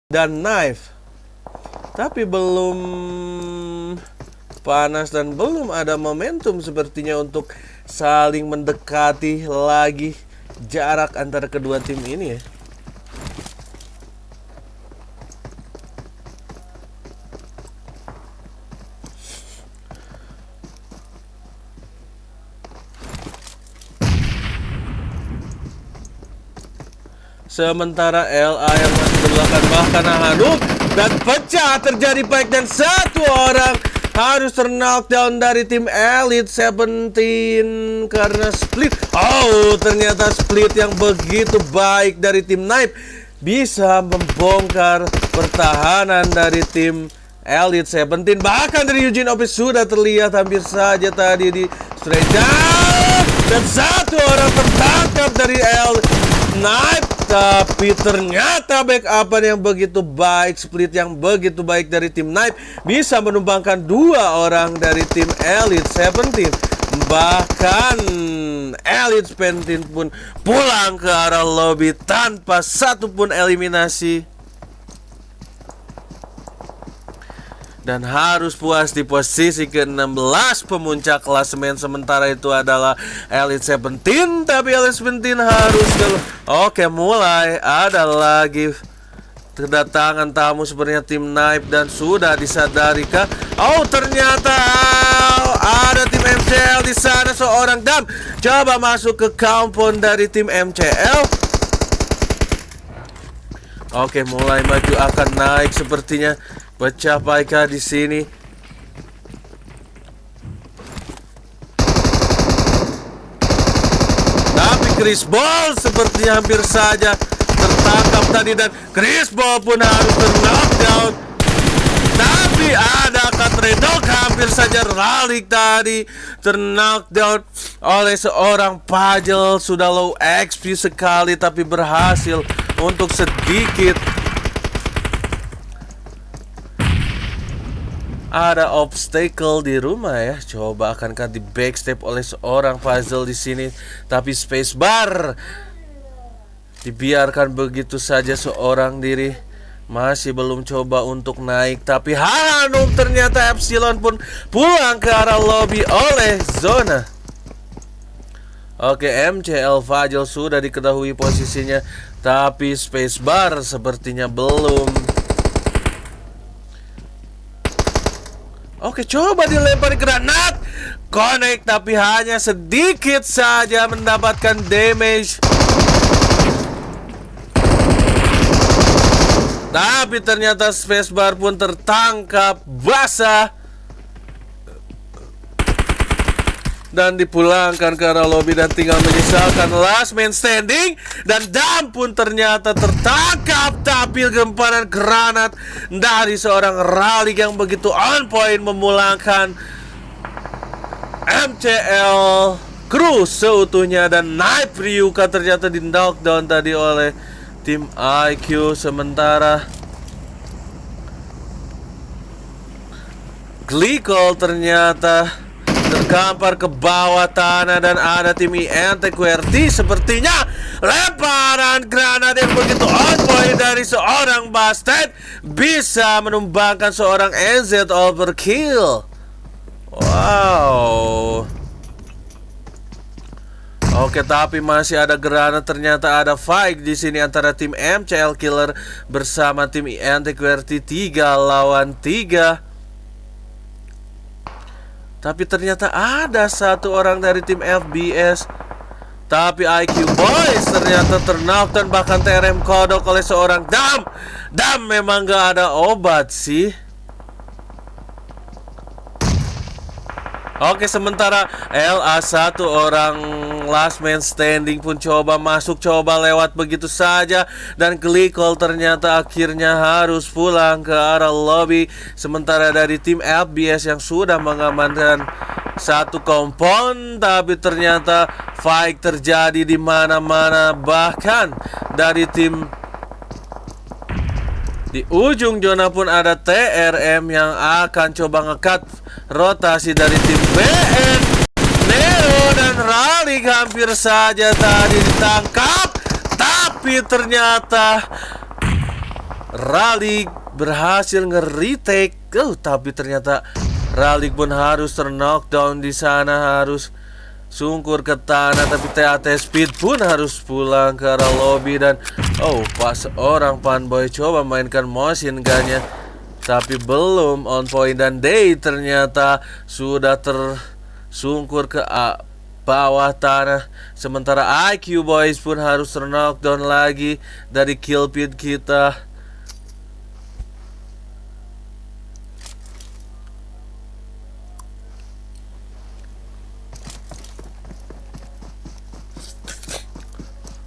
dan Knife. Tapi belum panas dan belum ada momentum sepertinya untuk saling mendekati lagi jarak antara kedua tim ini ya. Sementara LA yang masih belakang bahkan Hanuk dan pecah terjadi baik dan satu orang harus terknockdown dari tim Elite 17 karena split. Oh, ternyata split yang begitu baik dari tim Knife bisa membongkar pertahanan dari tim Elite 17. Bahkan dari Eugene Opis sudah terlihat hampir saja tadi di straight down dan satu orang tertangkap dari Knife. Tapi ternyata backupan yang begitu baik, split yang begitu baik dari tim Knife bisa menumbangkan dua orang dari tim Elite 17. Bahkan Elite 17 pun pulang ke arah lobby tanpa satupun eliminasi. Dan harus puas di posisi ke-16 pemuncak klasemen. Sementara itu adalah Elite 17. Tapi Elite 17 harus Oke, mulai ada lagi kedatangan tamu sepertinya tim Knife. Dan sudah disadari kah? Oh, ternyata ada tim MCL di sana. Seorang Dam coba masuk ke compound dari tim MCL. Oke, mulai maju akan naik sepertinya. Pecah Paika di sini. Tapi Chris Ball sepertinya hampir saja tertangkap tadi dan Chris Ball pun harus terknockdown. Tapi ada Katredok hampir saja ralik tadi, terknockdown oleh seorang Pajel. Sudah low XP sekali tapi berhasil untuk sedikit ada obstacle di rumah ya. Coba akankah di backstep oleh seorang Puzzle di sini, tapi spacebar dibiarkan begitu saja seorang diri. Masih belum coba untuk naik, tapi Hanum ternyata Epsilon pun pulang ke arah lobby oleh zona. Oke, MCL Fajl sudah diketahui posisinya, tapi spacebar sepertinya belum. Oke, coba dilempar granat, connect tapi hanya sedikit saja mendapatkan damage. Tapi ternyata spacebar pun tertangkap basah dan dipulangkan ke arah lobby dan tinggal menyisakan last man standing. Dan Dam pun ternyata tertangkap, tapi gemparan granat dari seorang Ralik yang begitu on point memulangkan MCL Crew seutuhnya. Dan Knife Ryuka ternyata di knockdown tadi oleh tim IQ. Sementara Glycol ternyata tergampar ke bawah tanah dan ada tim INT QRT. Sepertinya lemparan granat yang begitu on point dari seorang Bastet bisa menumbangkan seorang NZ overkill. Wow. Oke, tapi masih ada granat. Ternyata ada fight di sini antara tim MCL Killer bersama tim INT QRT 3 lawan 3. Tapi ternyata ada satu orang dari tim FBS. Tapi IQ Boys ternyata terknockdown, bahkan TRM kodok oleh seorang Dam. Dam memang gak ada obat sih. Oke, sementara LA satu orang last man standing pun coba masuk, coba lewat begitu saja. Dan Glycol ternyata akhirnya harus pulang ke arah lobby. Sementara dari tim FBS yang sudah mengamankan satu kompon, tapi ternyata fight terjadi di mana-mana. Bahkan dari tim di ujung zona pun ada TRM yang akan coba ngekat rotasi dari tim BN. Neo dan Ralik hampir saja tadi ditangkap, tapi ternyata Ralik berhasil nge-retake. Tapi ternyata Ralik pun harus ter-knockdown di sana, harus sungkur ke tanah. Tapi TAT Speed pun harus pulang ke arah lobby. Dan pas orang Fanboy coba mainkan motion gun-nya, tapi belum on point. Dan Day ternyata sudah tersungkur ke bawah tanah. Sementara IQ Boys pun harus ter-knockdown lagi dari kill feed kita.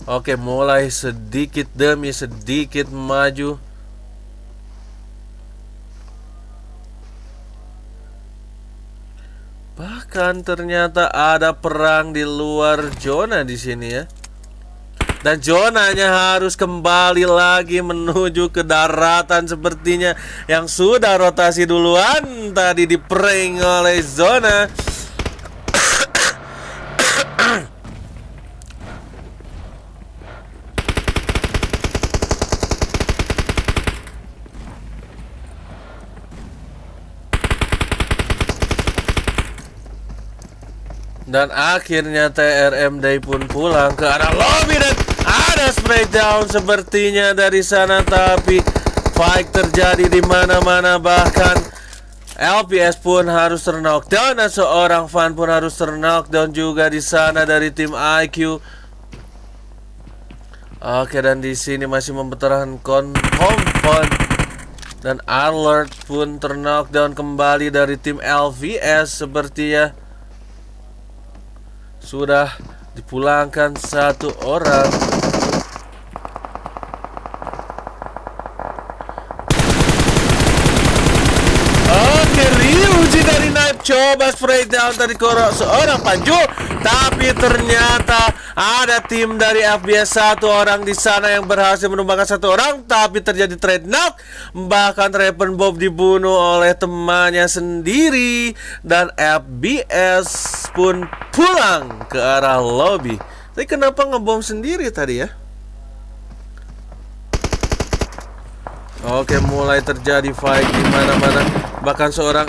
Oke, mulai sedikit demi sedikit maju. Bahkan ternyata ada perang di luar zona di sini ya. Dan zonanya harus kembali lagi menuju ke daratan sepertinya, yang sudah rotasi duluan tadi di-prank oleh zona. Dan akhirnya TRM Day pun pulang ke arah lobby. Dan ada spray down sepertinya dari sana. Tapi fight terjadi di mana-mana. Bahkan LPS pun harus ter-knockdown. Dan seorang fan pun harus ter-knockdown juga di sana dari tim IQ. Oke, dan di sini masih mempertahankan home. Dan Alert pun ter-knockdown kembali dari tim LVS sepertinya. Sudah dipulangkan satu orang. Oke, Ryuji dari Knife coba spray down dari seorang Panju. Tapi ternyata ada tim dari FBS satu orang di sana yang berhasil menumbangkan satu orang. Tapi terjadi trade knock. Bahkan Raven Bob dibunuh oleh temannya sendiri. Dan FBS pun pulang ke arah lobby. Tapi kenapa ngebom sendiri tadi ya? Oke, mulai terjadi fight di mana-mana. Bahkan seorang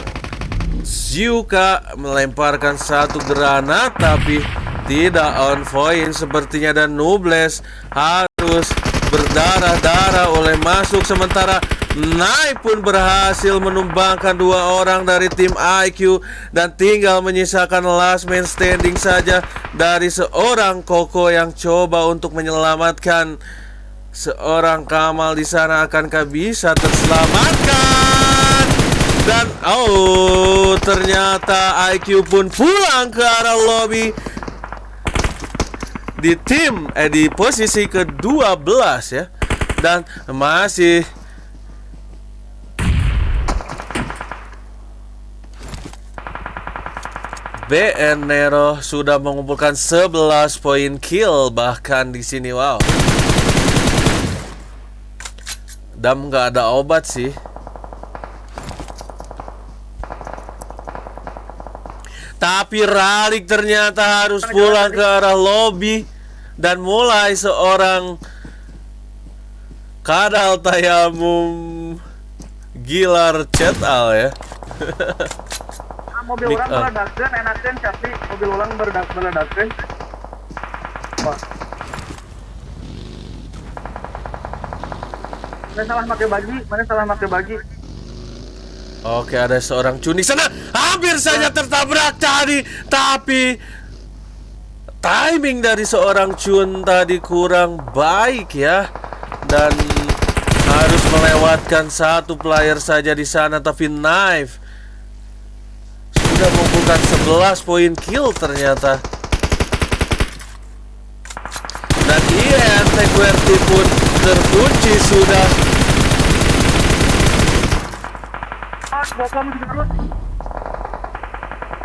Zyuka melemparkan satu granat tapi tidak on point sepertinya. Dan Nubles harus berdarah-darah oleh masuk. Sementara Nai pun berhasil menumbangkan dua orang dari tim IQ. Dan tinggal menyisakan last man standing saja dari seorang Koko yang coba untuk menyelamatkan seorang Kamal di sana. Akankah bisa terselamatkan? Dan ternyata IQ pun pulang ke arah lobby di posisi ke-12 ya. Dan masih BN Nero sudah mengumpulkan 11 poin kill bahkan di sini. Wow. Dam nggak ada obat sih. Tapi Ralik ternyata harus pulang ke arah lobby. Dan mulai seorang Kadal Tayamum Gilar Cetal ya. Mobil orang meledakkan, enakan tapi mobil orang meledakkan. Mana salah pakai bagi. Oke, ada seorang Cuni sana. Hampir saja tertabrak tadi. Tapi timing dari seorang Cun tadi kurang baik ya. Dan harus melewatkan satu player saja di sana. Tapi Knife sudah mengumpulkan 11 poin kill ternyata. Dan TQRT pun terkunci sudah.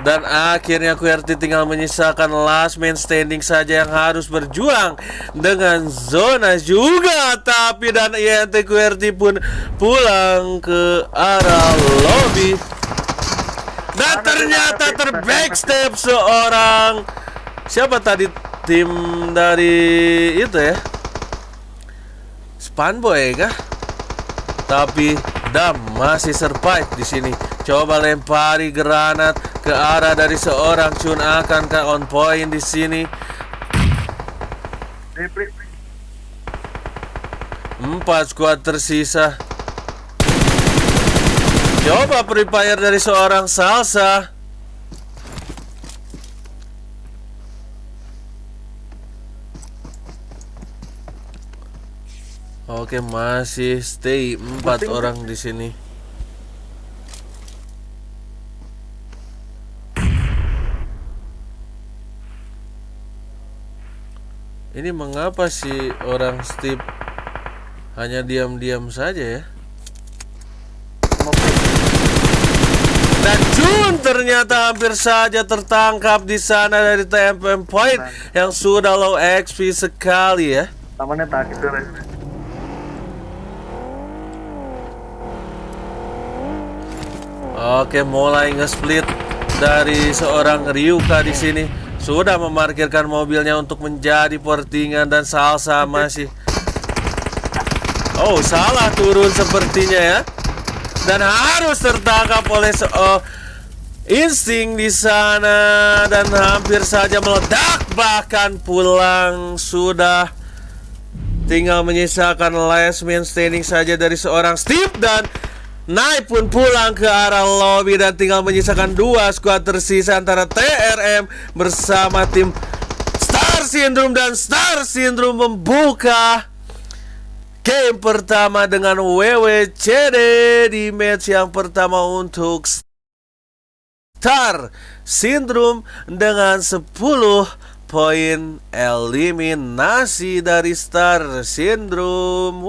Dan akhirnya QRT tinggal menyisakan last man standing saja yang harus berjuang dengan zona juga. Tapi dan QRT pun pulang ke arah lobby. Dan ternyata terbackstep seorang, siapa tadi tim dari itu ya, Fanboy kah? tapi Dam masih survive di sini. Coba lempari granat ke arah dari seorang Chun, akankah on point di sini? Repri. 4 squad tersisa. Coba free fire dari seorang Salsa. Oke, masih stay 4 orang di sini. Ini mengapa sih orang Steve hanya diam-diam saja ya? Dan Jun ternyata hampir saja tertangkap di sana dari TMP Point yang sudah low XP sekali ya. Namanya tak gitu. Oke, mulai nge-split dari seorang Ryuka di sini. Sudah memarkirkan mobilnya untuk menjadi portingan dan Salsa masih. Oh, salah turun sepertinya ya. Dan harus tertangkap oleh Insting di sana dan hampir saja meledak, bahkan pulang. Sudah tinggal menyisakan last man standing saja dari seorang Steve, dan Naik pun pulang ke arah lobby dan tinggal menyisakan 2 skuad tersisa antara TRM bersama tim Star Syndrome, dan Star Syndrome membuka game pertama dengan WWCD di match yang pertama untuk Star Syndrome dengan 10 poin eliminasi dari Star Syndrome.